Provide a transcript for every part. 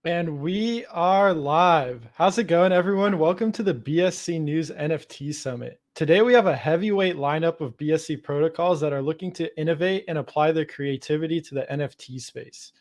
And we are live. How's it going, everyone? Welcome to the BSC News NFT Summit. Today, we have a heavyweight lineup of BSC protocols that are looking to innovate and apply their creativity to the NFT space.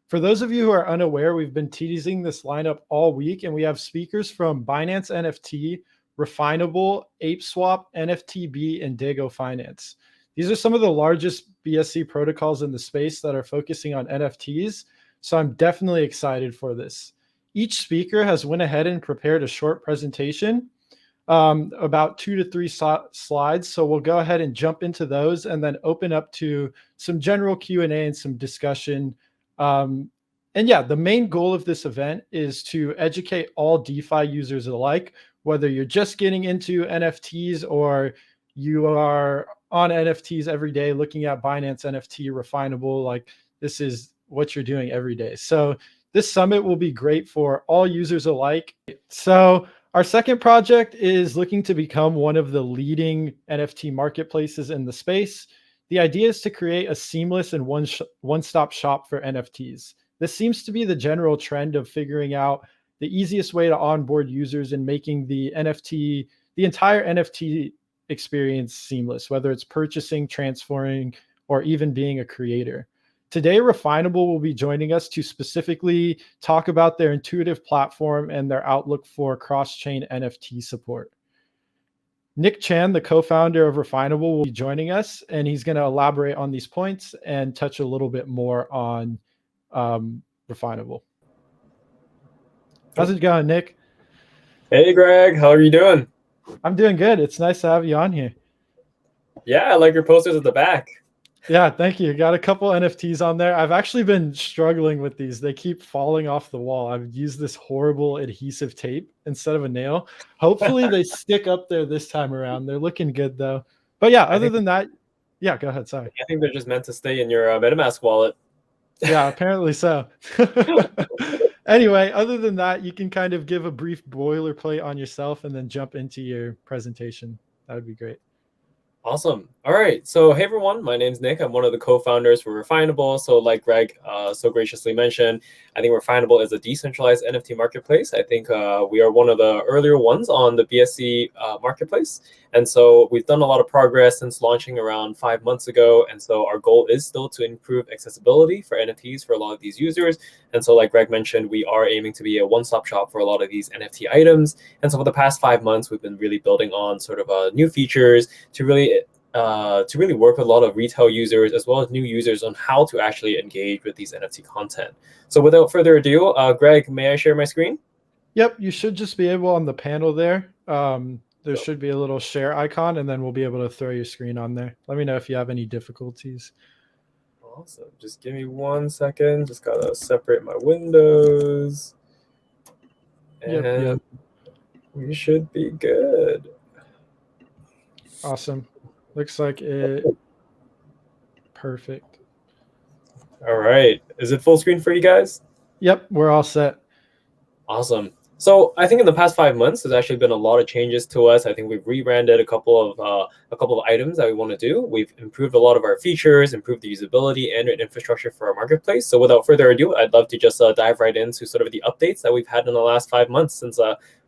For those of you who are unaware, we've been teasing this lineup all week, and we have speakers from Binance NFT, Refinable, ApeSwap, NFTB, and Dago Finance. These are some of the largest BSC protocols in the space that are focusing on NFTs. So I'm definitely excited for this. Each speaker has went ahead and prepared a short presentation, about 2 to 3 slides. So we'll go ahead and jump into those and then open up to some general Q&A and some discussion. And yeah, the main goal of this event is to educate all DeFi users alike, whether you're just getting into NFTs or you are on NFTs every day looking at Binance NFT, Refinable, like this is what you're doing every day. So this summit will be great for all users alike. So our second project is looking to become one of the leading NFT marketplaces in the space. The idea is to create a seamless and one-stop shop for NFTs. This seems to be the general trend of figuring out the easiest way to onboard users and making the entire NFT experience seamless, whether it's purchasing, transferring, or even being a creator. Today, Refinable will be joining us to specifically talk about their intuitive platform and their outlook for cross-chain NFT support. Nick Chan, the co-founder of Refinable, will be joining us, and he's going to elaborate on these points and touch a little bit more on Refinable. How's it going, Nick? Hey, Greg, how are you doing? I'm doing good. It's nice to have you on here. Yeah, I like your posters at the back. Yeah, thank you. Got a couple NFTs on there. I've actually been struggling with these. They keep falling off the wall. I've used this horrible adhesive tape instead of a nail. Hopefully they stick up there this time around. They're looking good though. But yeah, other than that, yeah, go ahead. Sorry. I think they're just meant to stay in your MetaMask wallet. Yeah, apparently so. Anyway, other than that, you can kind of give a brief boilerplate on yourself and then jump into your presentation. That would be great. Awesome. All right. So, hey, everyone. My name's Nick. I'm one of the co-founders for Refinable. So, like Greg so graciously mentioned, I think Refinable is a decentralized NFT marketplace. I think we are one of the earlier ones on the BSC marketplace. And so we've done a lot of progress since launching around 5 months ago. And so our goal is still to improve accessibility for NFTs for a lot of these users. And so, like Greg mentioned, we are aiming to be a one-stop shop for a lot of these NFT items. And so for the past 5 months, we've been really building on sort of new features to really work with a lot of retail users as well as new users on how to actually engage with these NFT content. So without further ado, Greg, may I share my screen? Yep, you should just be able on the panel there. There should be a little share icon, and then we'll be able to throw your screen on there. Let me know if you have any difficulties. Awesome. Just give me 1 second. Just gotta separate my windows. And Yep. we should be good. Awesome. Looks like it. Perfect. All right. Is it full screen for you guys? Yep, we're all set. Awesome. So I think in the past 5 months, there's actually been a lot of changes to us. I think we've rebranded a couple of items that we want to do. We've improved a lot of our features, improved the usability and infrastructure for our marketplace. So without further ado, I'd love to just dive right into sort of the updates that we've had in the last 5 months since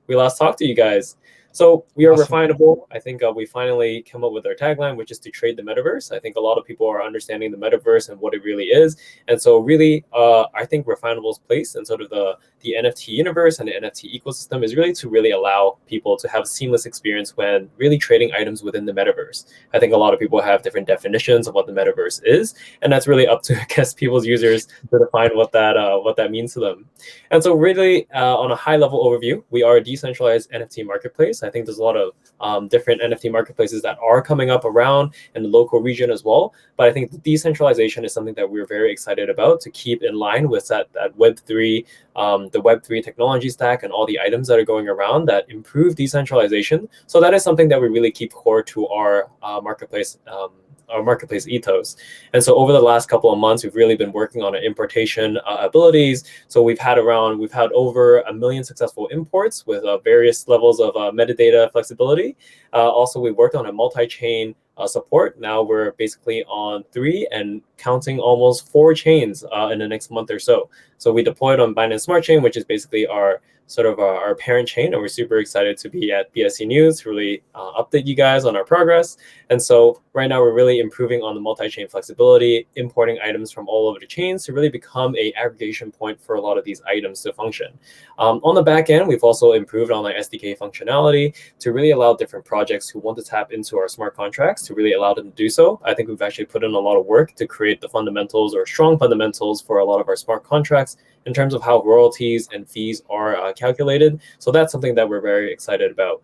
we last talked to you guys. So we are Awesome. Refinable. I think we finally came up with our tagline, which is to trade the metaverse. I think a lot of people are understanding the metaverse and what it really is. And so really, I think Refinable's place in sort of the NFT universe and the NFT ecosystem is really to really allow people to have a seamless experience when really trading items within the metaverse. I think a lot of people have different definitions of what the metaverse is, and that's really up to, I guess, people's users to define what that means to them. And so really, on a high level overview, we are a decentralized NFT marketplace. I think there's a lot of different NFT marketplaces that are coming up around in the local region as well. But I think the decentralization is something that we're very excited about to keep in line with that Web3, the Web3 technology stack and all the items that are going around that improve decentralization. So that is something that we really keep core to our marketplace ethos. And so over the last couple of months, we've really been working on our importation abilities. So we've had over 1 million successful imports with various levels of metadata flexibility. Also, we've worked on a multi-chain support. Now we're basically on 3 and counting almost 4 chains in the next month or so. So we deployed on Binance Smart Chain, which is basically our sort of our parent chain, and we're super excited to be at BSC News to really update you guys on our progress. And so right now we're really improving on the multi-chain flexibility, importing items from all over the chains to really become a aggregation point for a lot of these items to function. On the back end, we've also improved on our SDK functionality to really allow different projects who want to tap into our smart contracts to really allow them to do so. I think we've actually put in a lot of work to create the fundamentals or strong fundamentals for a lot of our smart contracts in terms of how royalties and fees are calculated. So that's something that we're very excited about.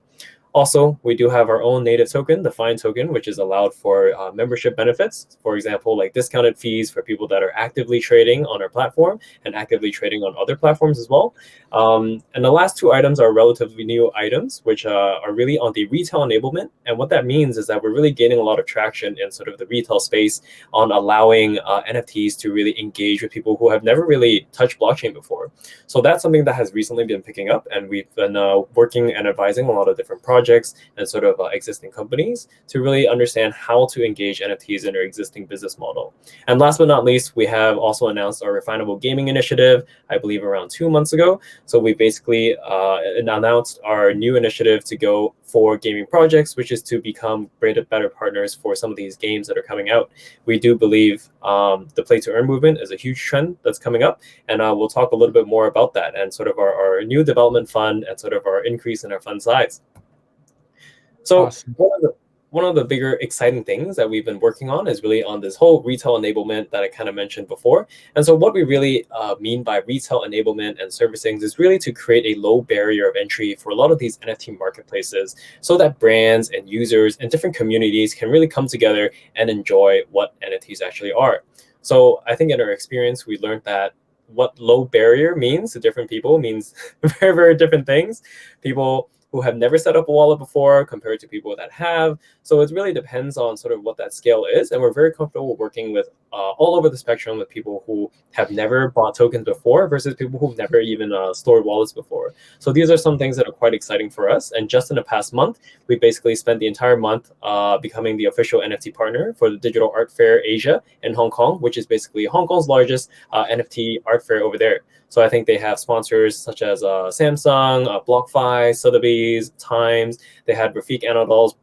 Also, we do have our own native token, the Fine token, which is allowed for membership benefits. For example, like discounted fees for people that are actively trading on our platform and actively trading on other platforms as well. And the last 2 items are relatively new items, which are really on the retail enablement. And what that means is that we're really gaining a lot of traction in sort of the retail space on allowing NFTs to really engage with people who have never really touched blockchain before. So that's something that has recently been picking up, and we've been working and advising a lot of different projects and sort of existing companies to really understand how to engage NFTs in their existing business model. And last but not least, we have also announced our Refinable gaming initiative, I believe around 2 months ago. So we basically announced our new initiative to go for gaming projects, which is to become better partners for some of these games that are coming out. We do believe the play to earn movement is a huge trend that's coming up, and we'll talk a little bit more about that and sort of our new development fund and sort of our increase in our fund size. So Awesome. one of the bigger exciting things that we've been working on is really on this whole retail enablement that I kind of mentioned before. And so what we really mean by retail enablement and servicing is really to create a low barrier of entry for a lot of these NFT marketplaces so that brands and users and different communities can really come together and enjoy what NFTs actually are. So I think in our experience, we learned that what low barrier means to different people means very, very different things. People who have never set up a wallet before compared to people that have. So it really depends on sort of what that scale is. And we're very comfortable working with all over the spectrum with people who have never bought tokens before versus people who've never even stored wallets before. So these are some things that are quite exciting for us. And just in the past month, we basically spent the entire month becoming the official NFT partner for the Digital Art Fair Asia in Hong Kong, which is basically Hong Kong's largest NFT art fair over there. So I think they have sponsors such as Samsung, BlockFi, Sotheby's, Times. They had Rafiq Anadol's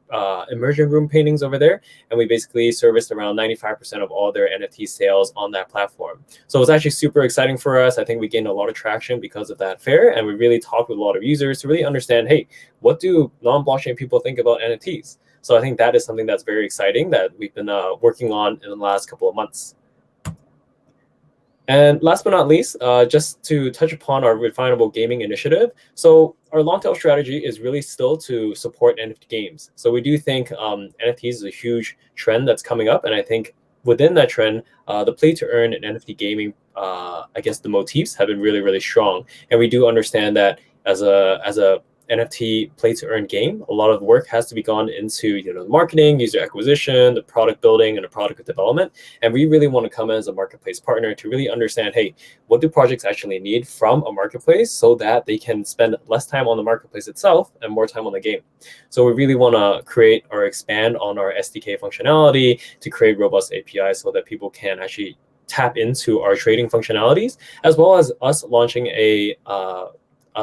immersion room paintings over there, and we basically serviced around 95% of all their NFT sales on that platform. So it was actually super exciting for us. I think we gained a lot of traction because of that fair, and we really talked with a lot of users to really understand, hey, what do non-blockchain people think about NFTs? So I think that is something that's very exciting that we've been working on in the last couple of months. And last but not least, just to touch upon our Refinable gaming initiative. So our long-tail strategy is really still to support NFT games. So we do think NFTs is a huge trend that's coming up. And I think within that trend, the play to earn and NFT gaming, I guess the motifs have been really, really strong. And we do understand that as a NFT play to earn game, a lot of work has to be gone into the marketing, user acquisition, the product building, and the product development. And we really want to come as a marketplace partner to really understand, hey, what do projects actually need from a marketplace so that they can spend less time on the marketplace itself and more time on the game. So we really want to create or expand on our SDK functionality to create robust APIs so that people can actually tap into our trading functionalities, as well as us launching a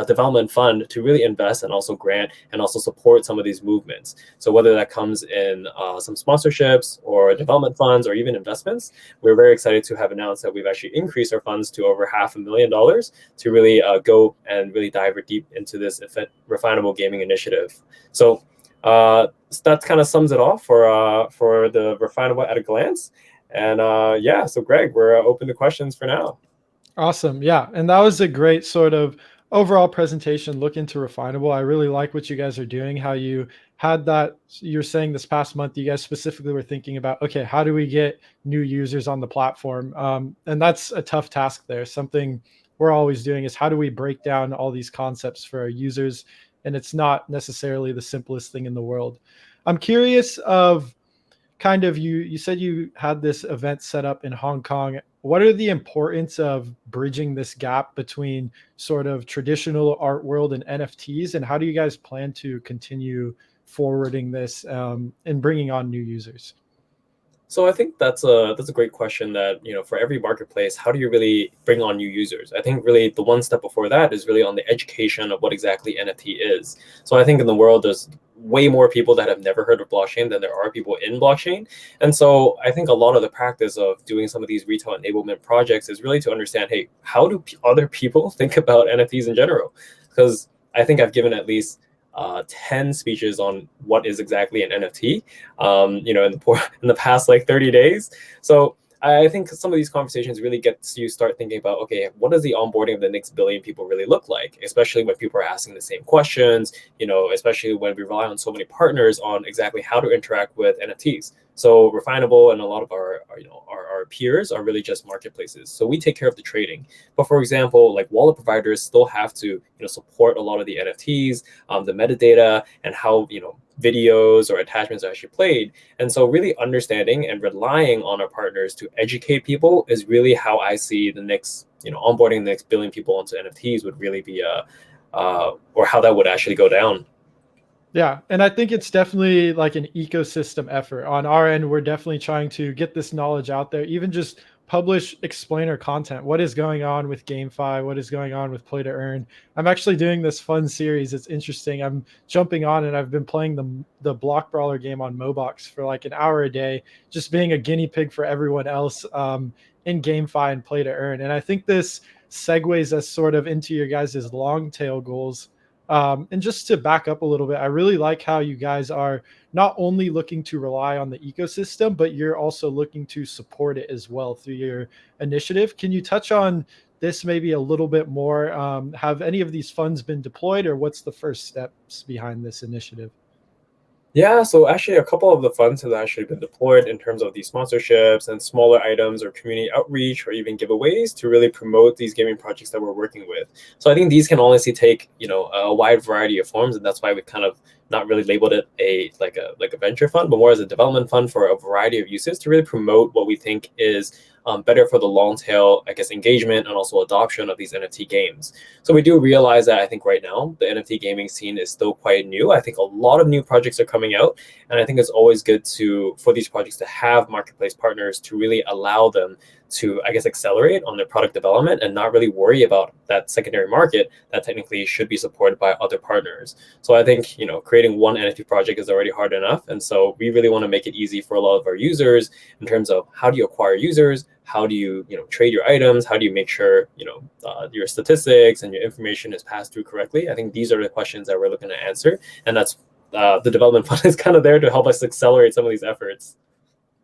development fund to really invest and also grant and also support some of these movements. So whether that comes in some sponsorships or development funds or even investments, we're very excited to have announced that we've actually increased our funds to over $500,000 to really go and really dive deep into this Refinable gaming initiative. So that kind of sums it off for the Refinable at a glance. And yeah, so Greg, we're open to questions for now. Awesome. Yeah. And that was a great sort of overall presentation. Look into Refinable. I really like what you guys are doing, how you had that. You're saying this past month, you guys specifically were thinking about, okay, how do we get new users on the platform? And that's a tough task there. Something we're always doing is how do we break down all these concepts for our users? And it's not necessarily the simplest thing in the world. I'm curious of kind of you said you had this event set up in Hong Kong. What are the importance of bridging this gap between sort of traditional art world and NFTs, and how do you guys plan to continue forwarding this and bringing on new users? So I think that's a great question that, for every marketplace, how do you really bring on new users? I think really the one step before that is really on the education of what exactly NFT is. So I think in the world there's way more people that have never heard of blockchain than there are people in blockchain. And so I think a lot of the practice of doing some of these retail enablement projects is really to understand, hey, how do other people think about NFTs in general? Because I think I've given at least 10 speeches on what is exactly an NFT, in the past like 30 days. So I think some of these conversations really gets you start thinking about, okay, what does the onboarding of the next billion people really look like? Especially when people are asking the same questions, especially when we rely on so many partners on exactly how to interact with NFTs. So Refinable and a lot of our peers are really just marketplaces. So we take care of the trading. But for example, like wallet providers still have to support a lot of the NFTs, the metadata, and how videos or attachments are actually played. And so really understanding and relying on our partners to educate people is really how I see the next, onboarding the next billion people onto NFTs would really be or how that would actually go down. Yeah, and I think it's definitely like an ecosystem effort. On our end, we're definitely trying to get this knowledge out there, even just publish explainer content. What is going on with GameFi? What is going on with Play to Earn? I'm actually doing this fun series. It's interesting. I'm jumping on and I've been playing the Block Brawler game on Mobox for like an hour a day, just being a guinea pig for everyone else in GameFi and Play to Earn. And I think this segues us sort of into your guys' long tail goals. And just to back up a little bit, I really like how you guys are not only looking to rely on the ecosystem, but you're also looking to support it as well through your initiative. Can you touch on this maybe a little bit more? Have any of these funds been deployed, or what's the first steps behind this initiative? Yeah, so actually a couple of the funds have actually been deployed in terms of these sponsorships and smaller items or community outreach or even giveaways to really promote these gaming projects that we're working with. So I think these can honestly take, a wide variety of forms, and that's why we kind of not really labeled it a venture fund, but more as a development fund for a variety of uses to really promote what we think is better for the long tail, I guess, engagement and also adoption of these NFT games. So we do realize that I think right now the NFT gaming scene is still quite new. I think a lot of new projects are coming out, and I think it's always good for these projects to have marketplace partners to really allow them to, I guess, accelerate on their product development and not really worry about that secondary market that technically should be supported by other partners. So I think, creating one NFT project is already hard enough. And so we really want to make it easy for a lot of our users in terms of how do you acquire users? How do you, trade your items? How do you make sure, your statistics and your information is passed through correctly? I think these are the questions that we're looking to answer. And that's the development fund is kind of there to help us accelerate some of these efforts.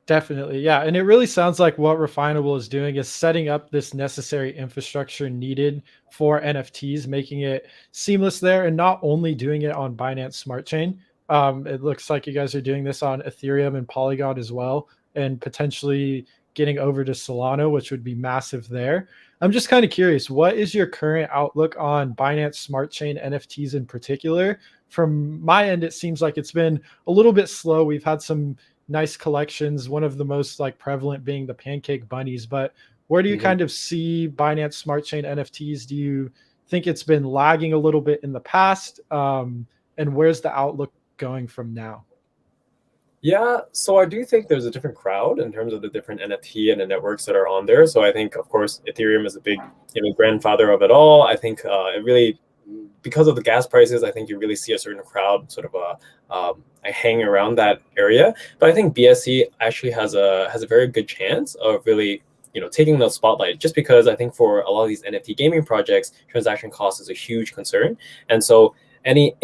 Definitely. Yeah. And it really sounds like what Refinable is doing is setting up this necessary infrastructure needed for NFTs, making it seamless there, and not only doing it on Binance Smart Chain. It looks like you guys are doing this on Ethereum and Polygon as well, and potentially getting over to Solana, which would be massive there. I'm just kind of curious, what is your current outlook on Binance Smart Chain NFTs in particular? From my end, it seems like it's been a little bit slow. We've had some nice collections, one of the most like prevalent being the pancake bunnies. But where do you Mhm. kind of see Binance Smart Chain NFTs? Do you think it's been lagging a little bit in the past? And where's the outlook going from now? Yeah, so I do think there's a different crowd in terms of the different NFT and the networks that are on there. So I think, of course, Ethereum is a big, grandfather of it all. I think it really, because of the gas prices, I think you really see a certain crowd sort of hang around that area. But I think BSC actually has a very good chance of really taking the spotlight, just because I think for a lot of these NFT gaming projects, transaction cost is a huge concern, and so any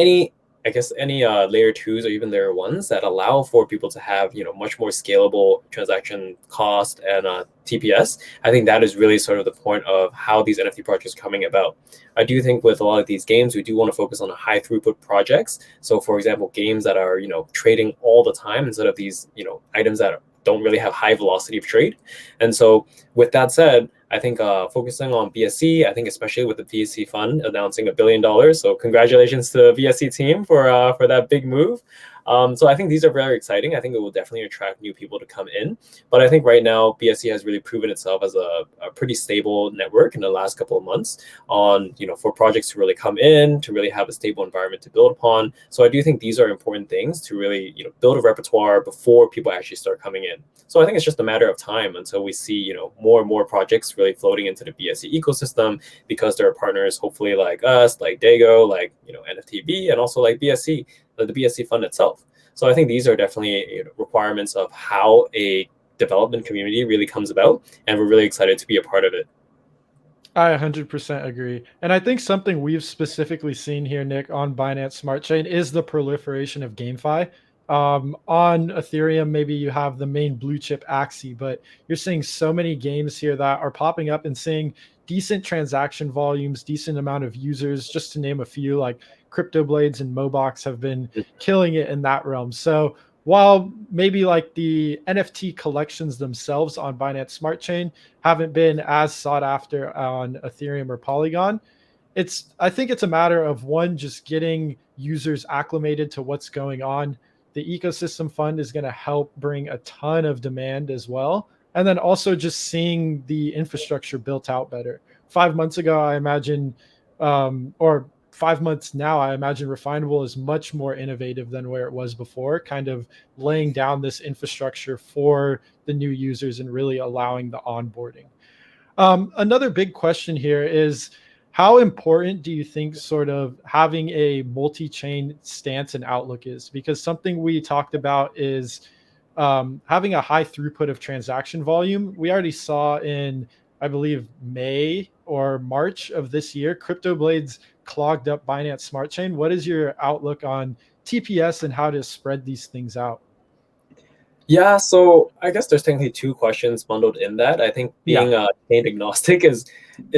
I guess any layer twos or even layer ones that allow for people to have much more scalable transaction cost and TPS. I think that is really sort of the point of how these NFT projects are coming about. I do think with a lot of these games, we do want to focus on high throughput projects. So for example, games that are trading all the time instead of these items that don't really have high velocity of trade. And so with that said, I think focusing on BSC, I think especially with the BSC fund announcing $1 billion. So congratulations to the BSC team for that big move. So I think these are very exciting. I think it will definitely attract new people to come in. But I think right now BSC has really proven itself as a pretty stable network in the last couple of months on, for projects to really come in, to really have a stable environment to build upon. So I do think these are important things to really, build a repertoire before people actually start coming in. So I think it's just a matter of time until we see, more and more projects really floating into the BSC ecosystem, because there are partners, hopefully like us, like Dago, like, NFTB, and also like BSC, the BSC fund itself. So I think these are definitely requirements of how a development community really comes about, and we're really excited to be a part of it. I 100% agree. And I think something we've specifically seen here, Nick, on Binance Smart Chain is the proliferation of GameFi. On Ethereum, maybe you have the main blue chip Axie, but you're seeing so many games here that are popping up and seeing decent transaction volumes, decent amount of users, just to name a few, like Crypto Blades and Mobox have been killing it in that realm. So while maybe like the NFT collections themselves on Binance Smart Chain haven't been as sought after on Ethereum or Polygon, I think it's a matter of one, just getting users acclimated to what's going on. The ecosystem fund is going to help bring a ton of demand as well. And then also just seeing the infrastructure built out better. 5 months ago, I imagine, or 5 months now, I imagine Refinable is much more innovative than where it was before, kind of laying down this infrastructure for the new users and really allowing the onboarding. Another big question here is, how important do you think sort of having a multi-chain stance and outlook is? Because something we talked about is having a high throughput of transaction volume. We already saw in, I believe, May or March of this year, Crypto Blades clogged up Binance Smart Chain. What is your outlook on TPS and how to spread these things out? Yeah, so I guess there's technically two questions bundled in that. I think Yeah. being chain agnostic is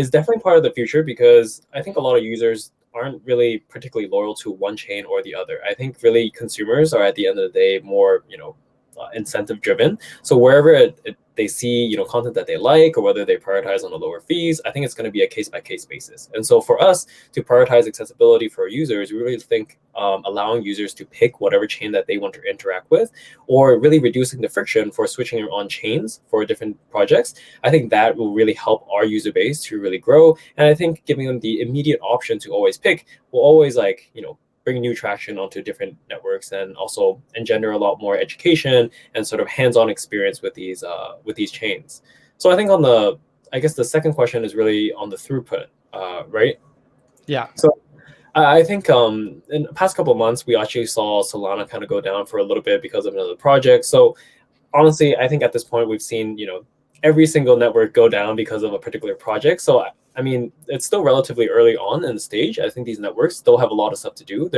definitely part of the future, because I think a lot of users aren't really particularly loyal to one chain or the other. I think really consumers are at the end of the day more, incentive driven. So wherever they see, content that they like, or whether they prioritize on the lower fees, I think it's going to be a case by case basis. And so for us to prioritize accessibility for users, we really think allowing users to pick whatever chain that they want to interact with, or really reducing the friction for switching on chains for different projects. I think that will really help our user base to really grow. And I think giving them the immediate option to always pick will always bring new traction onto different networks, and also engender a lot more education and sort of hands-on experience with these chains. So I think I guess the second question is really on the throughput, right? Yeah. So I think in the past couple of months, we actually saw Solana kind of go down for a little bit because of another project. So honestly, I think at this point we've seen, every single network go down because of a particular project. So I mean, it's still relatively early on in the stage. I think these networks still have a lot of stuff to do.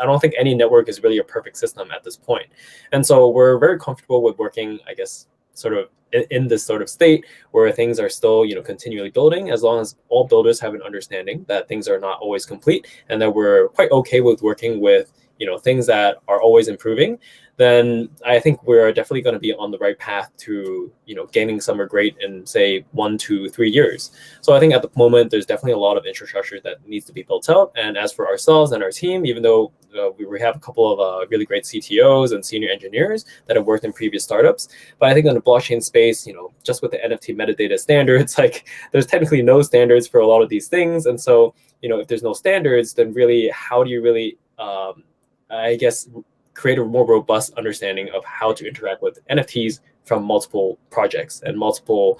I don't think any network is really a perfect system at this point. And so we're very comfortable with working, I guess, sort of in this sort of state where things are still, continually building, as long as all builders have an understanding that things are not always complete, and that we're quite okay with working with, things that are always improving. Then I think we're definitely going to be on the right path to, gaining somewhere great in, say, 1 to 3 years. So I think at the moment, there's definitely a lot of infrastructure that needs to be built out. And as for ourselves and our team, even though we have a couple of really great CTOs and senior engineers that have worked in previous startups, but I think in the blockchain space, just with the NFT metadata standards, like there's technically no standards for a lot of these things. And so, if there's no standards, then really, how do you really, I guess, create a more robust understanding of how to interact with NFTs from multiple projects and multiple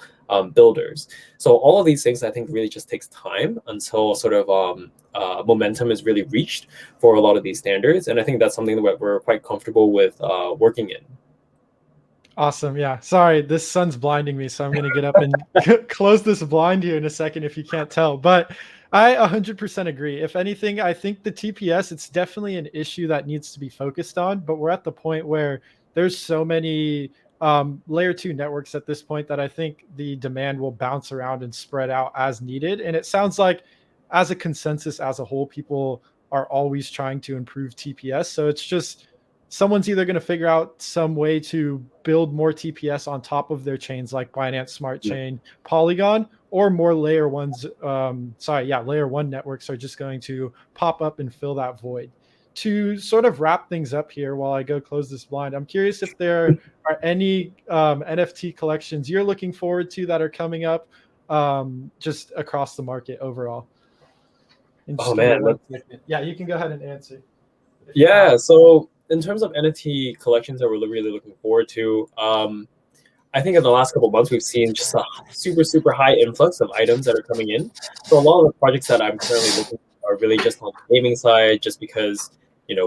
builders? So all of these things, I think, really just takes time until sort of momentum is really reached for a lot of these standards. And I think that's something that we're quite comfortable with working in. Awesome. Yeah. Sorry, this sun's blinding me, so I'm going to get up and close this blind here in a second if you can't tell. But I 100% agree. If anything, I think the TPS, it's definitely an issue that needs to be focused on, but we're at the point where there's so many layer 2 networks at this point that I think the demand will bounce around and spread out as needed. And it sounds like, as a consensus as a whole, people are always trying to improve TPS. So it's just, someone's either going to figure out some way to build more TPS on top of their chains like Binance Smart Chain, Polygon, or more layer ones. Layer one networks are just going to pop up and fill that void. to sort of wrap things up here while I go close this blind, I'm curious if there are any NFT collections you're looking forward to that are coming up just across the market overall. And Oh just give me man, 1 second. Yeah, you can go ahead and answer if you have. yeah. So in terms of NFT collections that we're really looking forward to, I think in the last couple of months we've seen just a super high influx of items that are coming in. So a lot of the projects that I'm currently looking at are really just on the gaming side, just because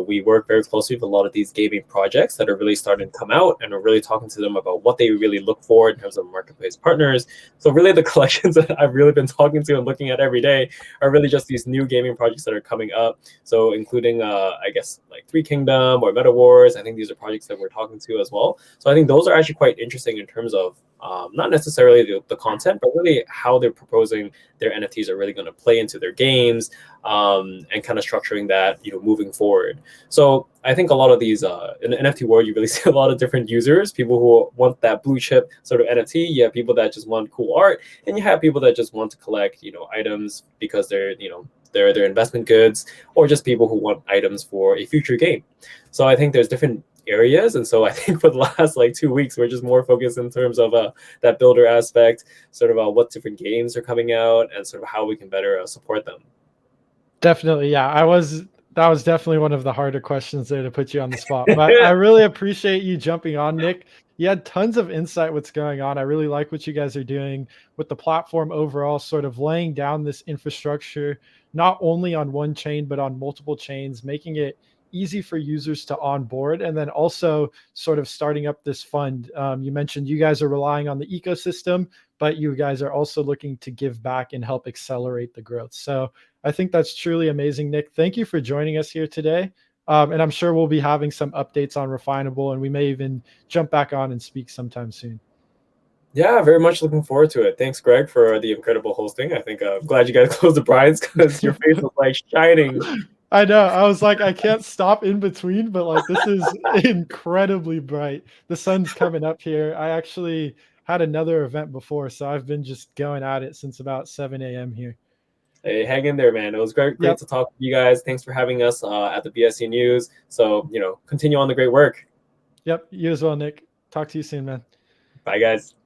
we work very closely with a lot of these gaming projects that are really starting to come out, and we're really talking to them about what they really look for in terms of marketplace partners. So really the collections that I've really been talking to and looking at every day are really just these new gaming projects that are coming up. So including I guess like Three Kingdom or Meta Wars. I think these are projects that we're talking to as well. So I think those are actually quite interesting in terms of not necessarily the content, but really how they're proposing their NFTs are really going to play into their games, and kind of structuring that moving forward. So I think a lot of these in the NFT world, you really see a lot of different users, people who want that blue chip sort of NFT. You have people that just want cool art, and you have people that just want to collect items because they're investment goods, or just people who want items for a future game. So I think there's different areas, and so I think for the last like 2 weeks we're just more focused in terms of that builder aspect, sort of what different games are coming out, and sort of how we can better support them. Definitely, yeah. That was definitely one of the harder questions there to put you on the spot. But I really appreciate you jumping on, Nick. You had tons of insight what's going on. I really like what you guys are doing with the platform overall, sort of laying down this infrastructure, not only on one chain, but on multiple chains, making it easy for users to onboard, and then also sort of starting up this fund. You mentioned you guys are relying on the ecosystem, but you guys are also looking to give back and help accelerate the growth. So I think that's truly amazing, Nick. Thank you for joining us here today. And I'm sure we'll be having some updates on Refinable, and we may even jump back on and speak sometime soon. Yeah, very much looking forward to it. Thanks, Greg, for the incredible hosting. I think I'm glad you guys closed the blinds because your face was like shining. I know. I was like, I can't stop in between, but like this is incredibly bright. The sun's coming up here. I actually had another event before, so I've been just going at it since about 7 a.m. here. Hey, hang in there, man. It was great Yep. to talk to you guys. Thanks for having us at the BSC News. So, continue on the great work. Yep. You as well, Nick. Talk to you soon, man. Bye, guys.